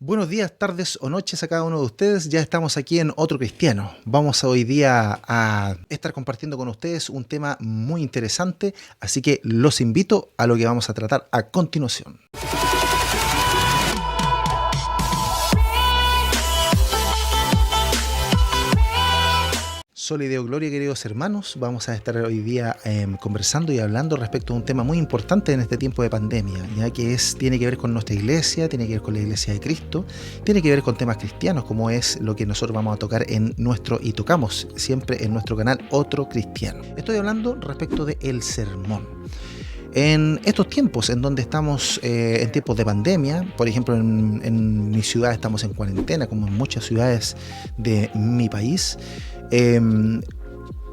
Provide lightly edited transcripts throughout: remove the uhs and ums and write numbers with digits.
Buenos días, tardes o noches a cada uno de ustedes. Ya estamos aquí en Otro Cristiano. Vamos hoy día a estar compartiendo con ustedes un tema muy interesante, así que los invito a lo que vamos a tratar a continuación. Solideo Gloria, queridos hermanos, vamos a estar hoy día conversando y hablando respecto a un tema muy importante en este tiempo de pandemia, ya que tiene que ver con nuestra iglesia, tiene que ver con la iglesia de Cristo, tiene que ver con temas cristianos, como es lo que nosotros vamos a tocar y tocamos siempre en nuestro canal Otro Cristiano. Estoy hablando respecto del sermón. En estos tiempos en donde estamos en tiempos de pandemia, por ejemplo en mi ciudad estamos en cuarentena, como en muchas ciudades de mi país,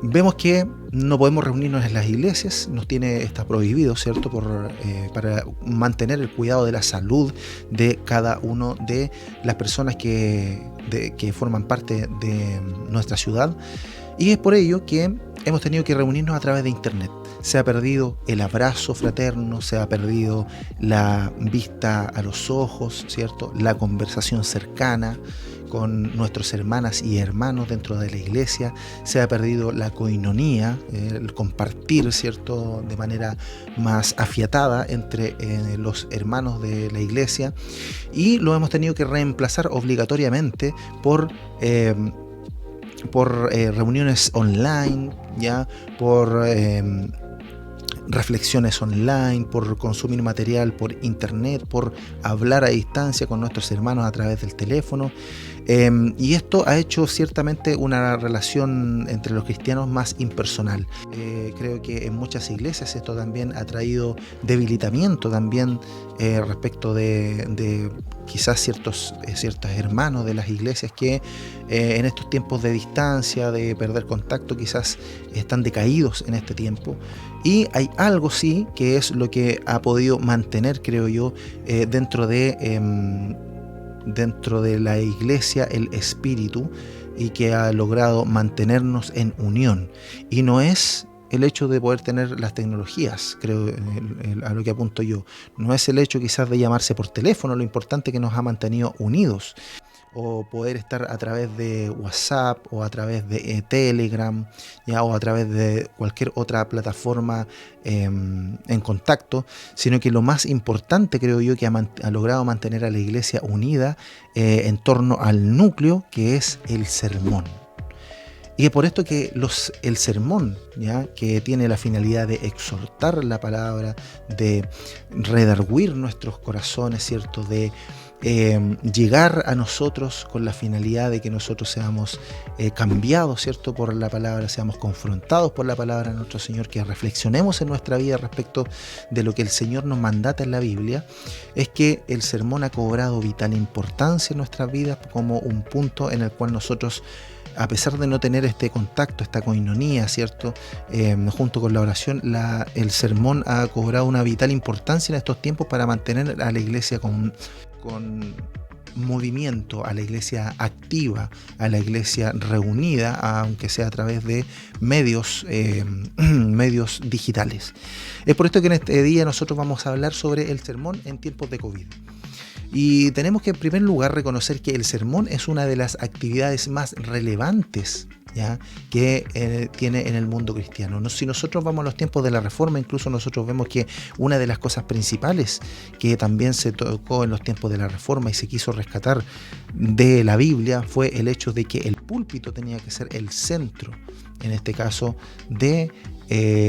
vemos que no podemos reunirnos en las iglesias, está prohibido, ¿cierto? Para mantener el cuidado de la salud de cada uno de las personas que forman parte de nuestra ciudad. Y es por ello que hemos tenido que reunirnos a través de internet. Se ha perdido el abrazo fraterno, se ha perdido la vista a los ojos, ¿cierto? La conversación cercana con nuestras hermanas y hermanos dentro de la iglesia, se ha perdido la coinonía, el compartir, ¿cierto?, de manera más afiatada entre los hermanos de la iglesia, y lo hemos tenido que reemplazar obligatoriamente por reuniones online, ya por reflexiones online, por consumir material por internet, por hablar a distancia con nuestros hermanos a través del teléfono. Y esto ha hecho ciertamente una relación entre los cristianos más impersonal. Creo que en muchas iglesias esto también ha traído debilitamiento también respecto de quizás ciertos hermanos de las iglesias que en estos tiempos de distancia, de perder contacto, quizás están decaídos en este tiempo. Y hay algo sí que es lo que ha podido mantener, creo yo, dentro de la iglesia el espíritu, y que ha logrado mantenernos en unión. Y no es el hecho de poder tener las tecnologías, creo, a lo que apunto yo. No es el hecho quizás de llamarse por teléfono lo importante que nos ha mantenido unidos, o poder estar a través de WhatsApp o a través de Telegram, ya, o a través de cualquier otra plataforma en contacto, sino que lo más importante, creo yo, que ha logrado mantener a la iglesia unida en torno al núcleo que es el sermón. Y es por esto que el sermón, ¿ya?, que tiene la finalidad de exhortar la palabra, de redarguir nuestros corazones, ¿cierto?, de llegar a nosotros con la finalidad de que nosotros seamos cambiados, ¿cierto?, por la palabra, seamos confrontados por la palabra de nuestro Señor, que reflexionemos en nuestra vida respecto de lo que el Señor nos mandata en la Biblia. Es que el sermón ha cobrado vital importancia en nuestras vidas como un punto en el cual nosotros, a pesar de no tener este contacto, esta coinonía, ¿cierto?, junto con la oración, el sermón ha cobrado una vital importancia en estos tiempos para mantener a la iglesia con movimiento, a la iglesia activa, a la iglesia reunida, aunque sea a través de medios digitales. Es por esto que en este día nosotros vamos a hablar sobre el sermón en tiempos de COVID. Y tenemos que en primer lugar reconocer que el sermón es una de las actividades más relevantes, ¿ya?, que tiene en el mundo cristiano. Si nosotros vamos a los tiempos de la Reforma, incluso nosotros vemos que una de las cosas principales que también se tocó en los tiempos de la Reforma y se quiso rescatar de la Biblia fue el hecho de que el púlpito tenía que ser el centro, en este caso, de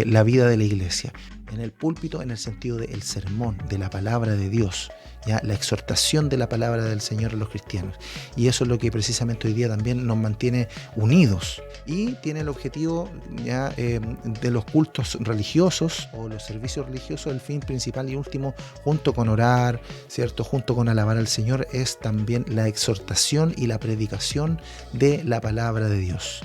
la vida de la iglesia. En el púlpito, en el sentido del sermón, de la palabra de Dios, ¿ya?, la exhortación de la palabra del Señor a los cristianos. Y eso es lo que precisamente hoy día también nos mantiene unidos, y tiene el objetivo, ya, de los cultos religiosos o los servicios religiosos. El fin principal y último, junto con orar, ¿cierto?, junto con alabar al Señor, es también la exhortación y la predicación de la palabra de Dios.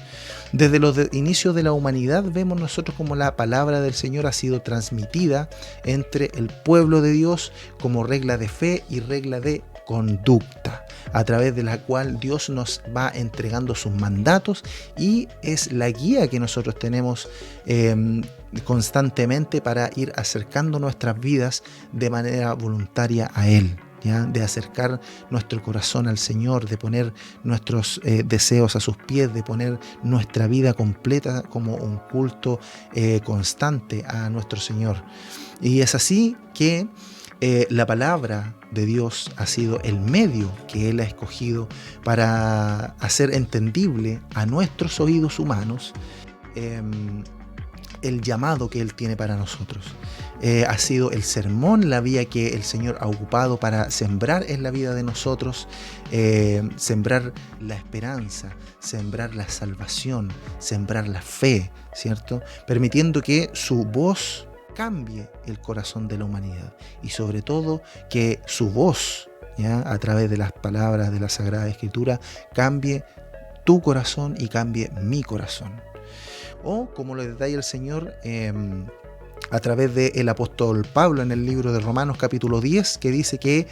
Desde los inicios de la humanidad vemos nosotros como la palabra del Señor ha sido transmitida entre el pueblo de Dios como regla de fe y regla de conducta, a través de la cual Dios nos va entregando sus mandatos, y es la guía que nosotros tenemos constantemente para ir acercando nuestras vidas de manera voluntaria a Él. ¿ya? De acercar nuestro corazón al Señor, de poner nuestros deseos a sus pies, de poner nuestra vida completa como un culto constante a nuestro Señor. Y es así que la palabra de Dios ha sido el medio que Él ha escogido para hacer entendible a nuestros oídos humanos el llamado que Él tiene para nosotros. Ha sido el sermón la vía que el Señor ha ocupado para sembrar en la vida de nosotros, sembrar la esperanza, sembrar la salvación, sembrar la fe, ¿cierto? Permitiendo que su voz cambie el corazón de la humanidad y sobre todo que su voz, ¿ya? A través de las palabras de la Sagrada Escritura, cambie tu corazón y cambie mi corazón. O como lo detalla el Señor a través del apóstol Pablo en el libro de Romanos capítulo 10, que dice que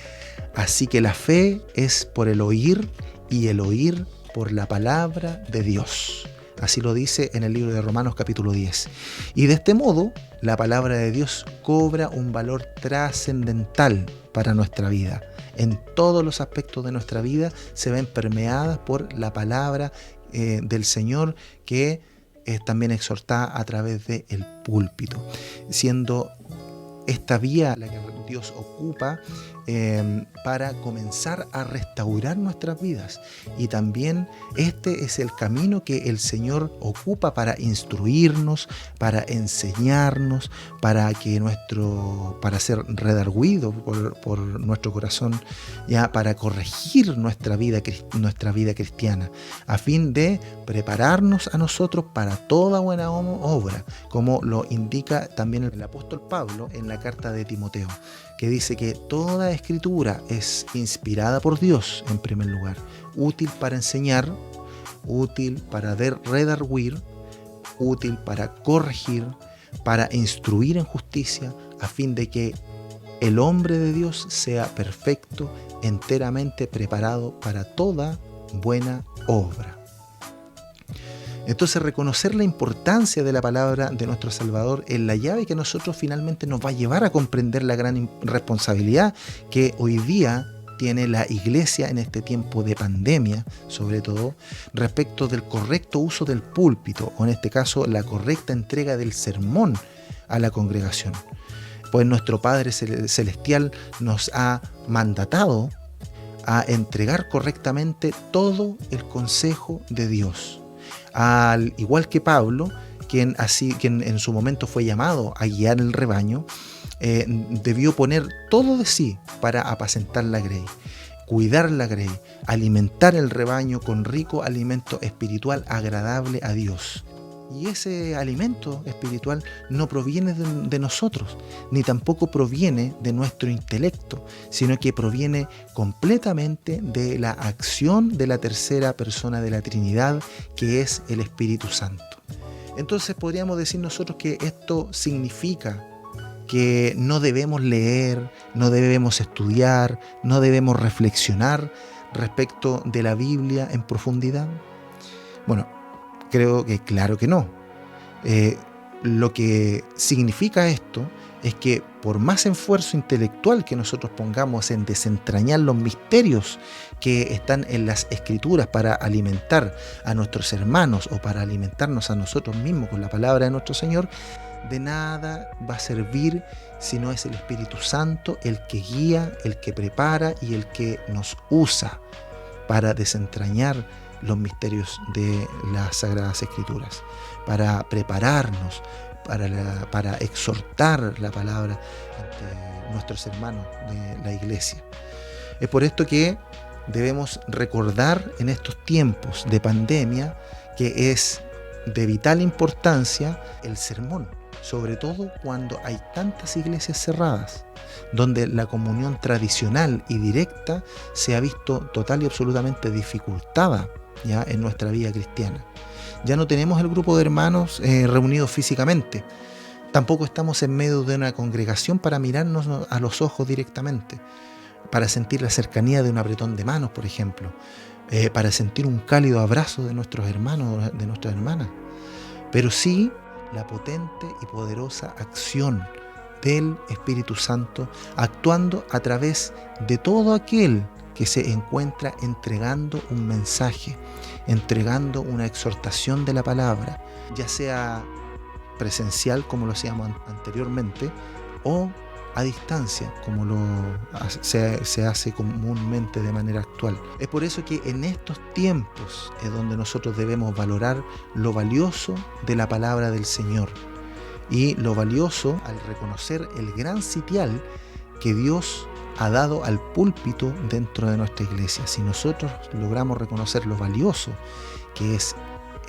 así que la fe es por el oír y el oír por la palabra de Dios. Así lo dice en el libro de Romanos capítulo 10. Y de este modo, la palabra de Dios cobra un valor trascendental para nuestra vida. En todos los aspectos de nuestra vida se ven permeadas por la palabra del Señor, que es también exhortada a través del púlpito, siendo esta vía la que Dios ocupa para comenzar a restaurar nuestras vidas. Y también este es el camino que el Señor ocupa para instruirnos, para enseñarnos, para ser redarguido por nuestro corazón, ya para corregir nuestra vida cristiana, a fin de prepararnos a nosotros para toda buena obra, como lo indica también el apóstol Pablo en la carta de Timoteo, que dice que toda escritura es inspirada por Dios, en primer lugar, útil para enseñar, útil para redarguir, útil para corregir, para instruir en justicia, a fin de que el hombre de Dios sea perfecto, enteramente preparado para toda buena obra. Entonces, reconocer la importancia de la palabra de nuestro Salvador es la llave que nosotros finalmente nos va a llevar a comprender la gran responsabilidad que hoy día tiene la Iglesia en este tiempo de pandemia, sobre todo, respecto del correcto uso del púlpito, o en este caso, la correcta entrega del sermón a la congregación. Pues nuestro Padre Celestial nos ha mandatado a entregar correctamente todo el consejo de Dios. Al igual que Pablo, quien en su momento fue llamado a guiar el rebaño, debió poner todo de sí para apacentar la grey, cuidar la grey, alimentar el rebaño con rico alimento espiritual agradable a Dios. Y ese alimento espiritual no proviene de nosotros, ni tampoco proviene de nuestro intelecto, sino que proviene completamente de la acción de la tercera persona de la Trinidad, que es el Espíritu Santo. Entonces podríamos decir nosotros que esto significa que no debemos leer, no debemos estudiar, no debemos reflexionar respecto de la Biblia en profundidad. Bueno, creo que claro que no. Lo que significa esto es que por más esfuerzo intelectual que nosotros pongamos en desentrañar los misterios que están en las Escrituras para alimentar a nuestros hermanos o para alimentarnos a nosotros mismos con la palabra de nuestro Señor, de nada va a servir si no es el Espíritu Santo el que guía, el que prepara y el que nos usa para desentrañar los misterios de las Sagradas Escrituras, para prepararnos, para exhortar la palabra ante nuestros hermanos de la Iglesia. Es por esto que debemos recordar en estos tiempos de pandemia que es de vital importancia el sermón, sobre todo cuando hay tantas iglesias cerradas, donde la comunión tradicional y directa se ha visto total y absolutamente dificultada ya en nuestra vida cristiana. Ya no tenemos el grupo de hermanos reunidos físicamente. Tampoco estamos en medio de una congregación para mirarnos a los ojos directamente, para sentir la cercanía de un apretón de manos, por ejemplo, para sentir un cálido abrazo de nuestros hermanos, de nuestras hermanas. Pero sí la potente y poderosa acción del Espíritu Santo, actuando a través de todo aquel que se encuentra entregando un mensaje, entregando una exhortación de la palabra, ya sea presencial, como lo hacíamos anteriormente, o a distancia, como se hace comúnmente de manera actual. Es por eso que en estos tiempos es donde nosotros debemos valorar lo valioso de la palabra del Señor y lo valioso al reconocer el gran sitial que Dios ha dado al púlpito dentro de nuestra iglesia. Si nosotros logramos reconocer lo valioso que es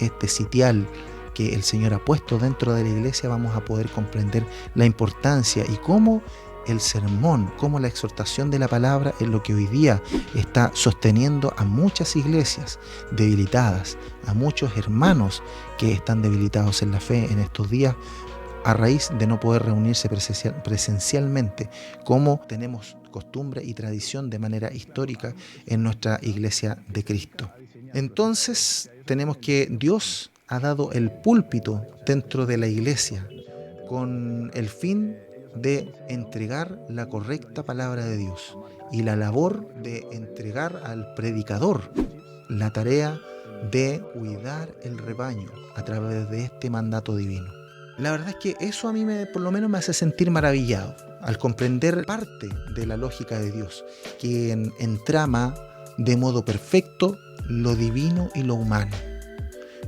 este sitial que el Señor ha puesto dentro de la iglesia, vamos a poder comprender la importancia y cómo el sermón, cómo la exhortación de la palabra es lo que hoy día está sosteniendo a muchas iglesias debilitadas, a muchos hermanos que están debilitados en la fe en estos días a raíz de no poder reunirse presencialmente, como tenemos costumbre y tradición de manera histórica en nuestra iglesia de Cristo. Entonces, tenemos que Dios ha dado el púlpito dentro de la iglesia con el fin de entregar la correcta palabra de Dios y la labor de entregar al predicador la tarea de cuidar el rebaño a través de este mandato divino. La verdad es que eso a mí por lo menos me hace sentir maravillado al comprender parte de la lógica de Dios, que entrama de modo perfecto lo divino y lo humano.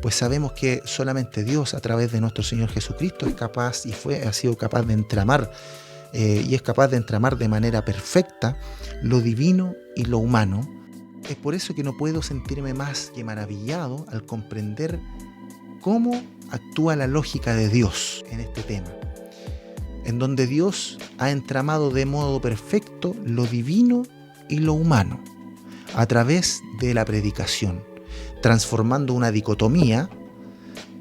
Pues sabemos que solamente Dios, a través de nuestro Señor Jesucristo, es capaz y ha sido capaz de entramar y es capaz de entramar de manera perfecta lo divino y lo humano. Es por eso que no puedo sentirme más que maravillado al comprender cómo actúa la lógica de Dios en este tema, en donde Dios ha entramado de modo perfecto lo divino y lo humano a través de la predicación, transformando una dicotomía,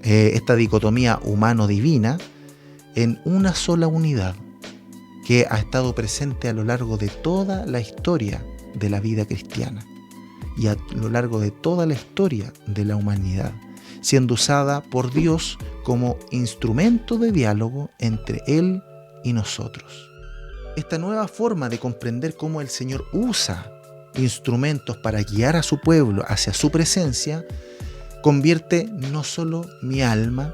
esta dicotomía humano-divina, en una sola unidad que ha estado presente a lo largo de toda la historia de la vida cristiana y a lo largo de toda la historia de la humanidad, siendo usada por Dios como instrumento de diálogo entre Él y nosotros. Esta nueva forma de comprender cómo el Señor usa instrumentos para guiar a su pueblo hacia su presencia, convierte no solo mi alma,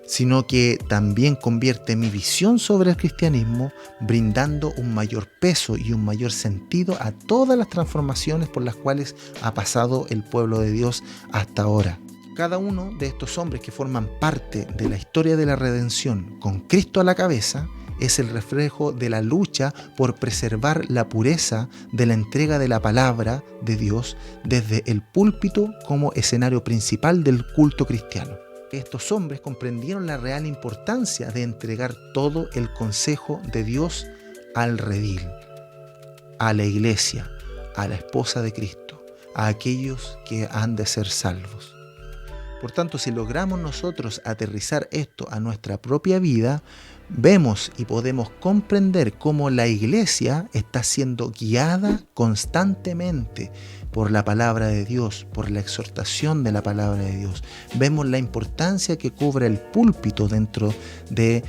sino que también convierte mi visión sobre el cristianismo, brindando un mayor peso y un mayor sentido a todas las transformaciones por las cuales ha pasado el pueblo de Dios hasta ahora. Cada uno de estos hombres que forman parte de la historia de la redención, con Cristo a la cabeza, es el reflejo de la lucha por preservar la pureza de la entrega de la palabra de Dios desde el púlpito como escenario principal del culto cristiano. Estos hombres comprendieron la real importancia de entregar todo el consejo de Dios al redil, a la iglesia, a la esposa de Cristo, a aquellos que han de ser salvos. Por tanto, si logramos nosotros aterrizar esto a nuestra propia vida, vemos y podemos comprender cómo la iglesia está siendo guiada constantemente por la palabra de Dios, por la exhortación de la palabra de Dios. Vemos la importancia que cobra el púlpito dentro de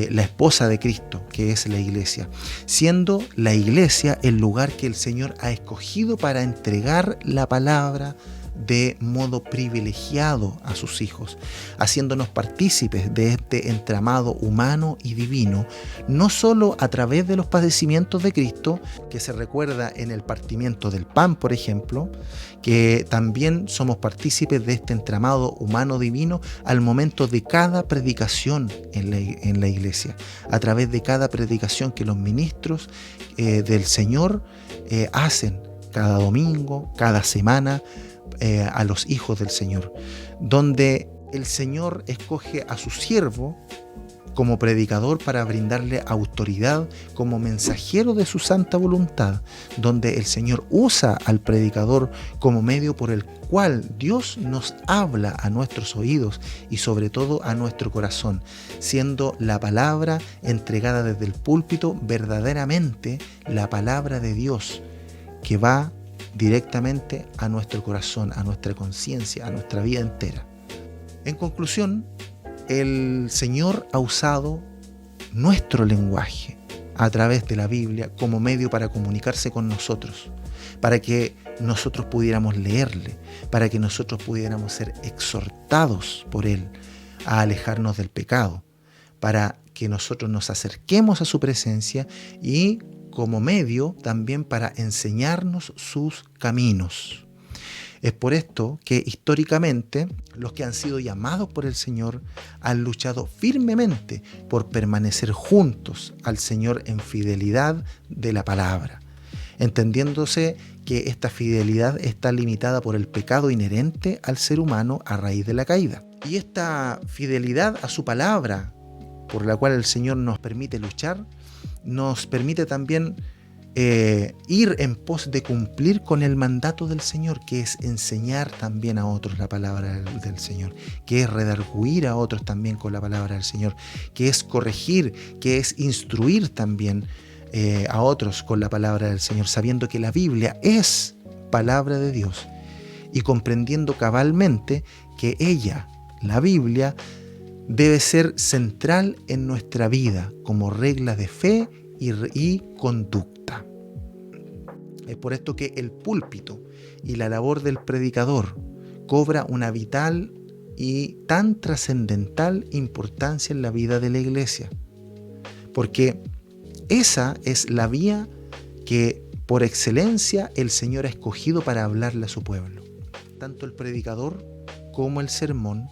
la esposa de Cristo, que es la iglesia, siendo la iglesia el lugar que el Señor ha escogido para entregar la palabra de modo privilegiado a sus hijos, haciéndonos partícipes de este entramado humano y divino, no solo a través de los padecimientos de Cristo, que se recuerda en el partimiento del pan, por ejemplo, que también somos partícipes de este entramado humano-divino al momento de cada predicación en la iglesia, a través de cada predicación que los ministros del Señor hacen cada domingo, cada semana, a los hijos del Señor, donde el Señor escoge a su siervo como predicador para brindarle autoridad como mensajero de su santa voluntad, donde el Señor usa al predicador como medio por el cual Dios nos habla a nuestros oídos y sobre todo a nuestro corazón, siendo la palabra entregada desde el púlpito verdaderamente la palabra de Dios que va directamente a nuestro corazón, a nuestra conciencia, a nuestra vida entera. En conclusión, el Señor ha usado nuestro lenguaje a través de la Biblia como medio para comunicarse con nosotros, para que nosotros pudiéramos leerle, para que nosotros pudiéramos ser exhortados por Él a alejarnos del pecado, para que nosotros nos acerquemos a su presencia y como medio también para enseñarnos sus caminos. Es por esto que históricamente los que han sido llamados por el Señor han luchado firmemente por permanecer juntos al Señor en fidelidad de la palabra, entendiéndose que esta fidelidad está limitada por el pecado inherente al ser humano a raíz de la caída. Y esta fidelidad a su palabra, por la cual el Señor nos permite luchar, nos permite también ir en pos de cumplir con el mandato del Señor, que es enseñar también a otros la palabra del Señor, que es redarguir a otros también con la palabra del Señor, que es corregir, que es instruir también a otros con la palabra del Señor, sabiendo que la Biblia es palabra de Dios y comprendiendo cabalmente que ella, la Biblia, debe ser central en nuestra vida como regla de fe y conducta. Es por esto que el púlpito y la labor del predicador cobra una vital y tan trascendental importancia en la vida de la iglesia, porque esa es la vía que por excelencia el Señor ha escogido para hablarle a su pueblo. Tanto el predicador como el sermón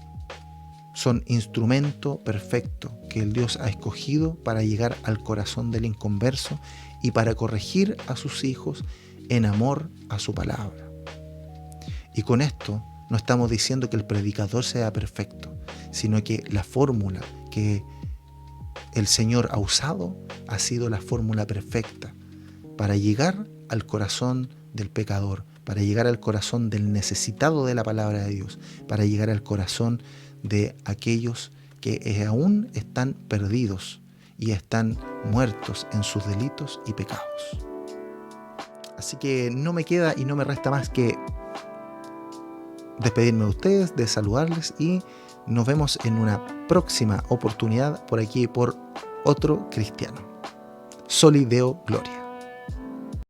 son instrumento perfecto que el Dios ha escogido para llegar al corazón del inconverso y para corregir a sus hijos en amor a su palabra. Y con esto no estamos diciendo que el predicador sea perfecto, sino que la fórmula que el Señor ha usado ha sido la fórmula perfecta para llegar al corazón del pecador, para llegar al corazón del necesitado de la palabra de Dios, para llegar al corazón de aquellos que aún están perdidos y están muertos en sus delitos y pecados. Así que no me queda y no me resta más que despedirme de ustedes, de saludarles y nos vemos en una próxima oportunidad por aquí por Otro Cristiano. Soli Deo Gloria.